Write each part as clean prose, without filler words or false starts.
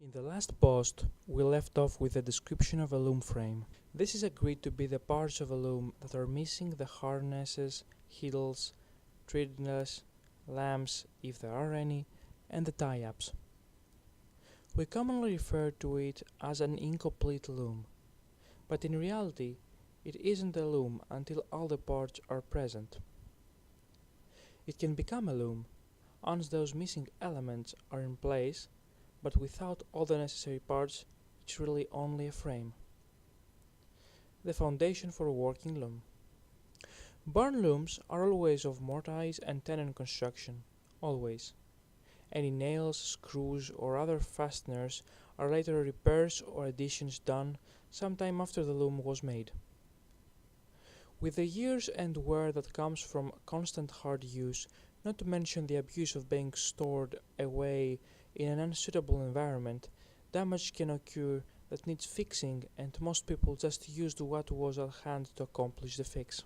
In the last post, we left off with a description of a loom frame. This is agreed to be the parts of a loom that are missing the harnesses, heels, treadles, lamps, if there are any, and the tie-ups. We commonly refer to it as an incomplete loom, but in reality, it isn't a loom until all the parts are present. It can become a loom once those missing elements are in place, but without all the necessary parts, it's really only a frame. The foundation for a working loom. Barn looms are always of mortise and tenon construction, always. Any nails, screws, or other fasteners are later repairs or additions done sometime after the loom was made. With the years and wear that comes from constant hard use, not to mention the abuse of being stored away in an unsuitable environment, damage can occur that needs fixing, and most people just used what was at hand to accomplish the fix.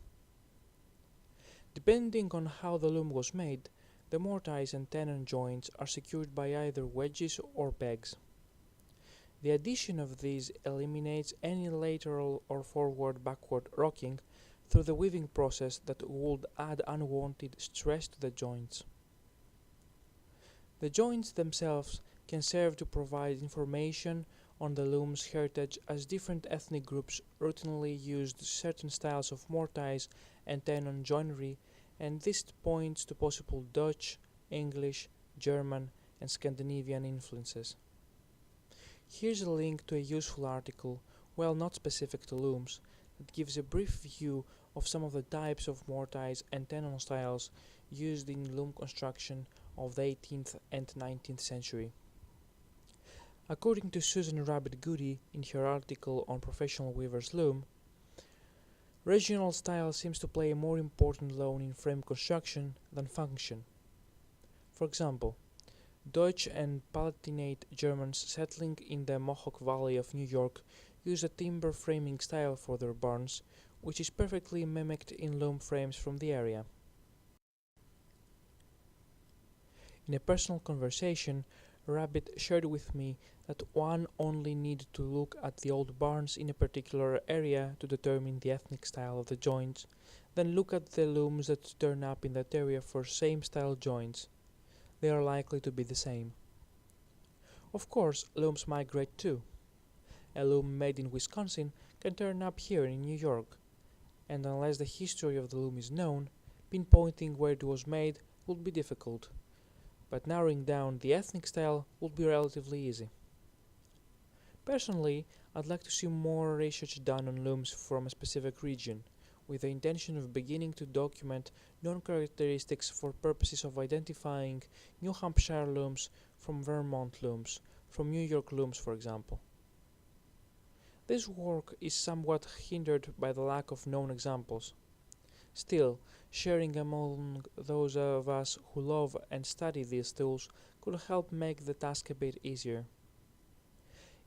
Depending on how the loom was made, the mortise and tenon joints are secured by either wedges or pegs. The addition of these eliminates any lateral or forward-backward rocking through the weaving process that would add unwanted stress to the joints. The joints themselves can serve to provide information on the loom's heritage, as different ethnic groups routinely used certain styles of mortise and tenon joinery, and this points to possible Dutch, English, German, and Scandinavian influences. Here's a link to a useful article, while not specific to looms, that gives a brief view of some of the types of mortise and tenon styles used in loom construction of the 18th and 19th century. According to Susan Rabbit Goody in her article on Professional Weaver's Loom, regional style seems to play a more important role in frame construction than function. For example, Dutch and Palatinate Germans settling in the Mohawk Valley of New York use a timber framing style for their barns, which is perfectly mimicked in loom frames from the area. In a personal conversation, Rabbit shared with me that one only needed to look at the old barns in a particular area to determine the ethnic style of the joints, then look at the looms that turn up in that area for same style joints. They are likely to be the same. Of course, looms migrate too. A loom made in Wisconsin can turn up here in New York, and unless the history of the loom is known, pinpointing where it was made would be difficult, but narrowing down the ethnic style would be relatively easy. Personally, I'd like to see more research done on looms from a specific region, with the intention of beginning to document known characteristics for purposes of identifying New Hampshire looms from Vermont looms, from New York looms for example. This work is somewhat hindered by the lack of known examples. Still, sharing among those of us who love and study these tools could help make the task a bit easier.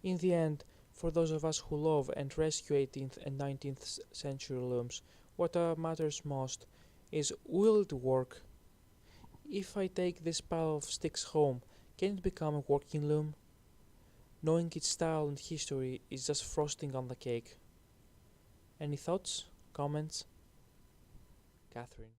In the end, for those of us who love and rescue 18th and 19th century looms, what matters most is, will it work? If I take this pile of sticks home, can it become a working loom? Knowing its style and history is just frosting on the cake. Any thoughts? Comments? Catherine.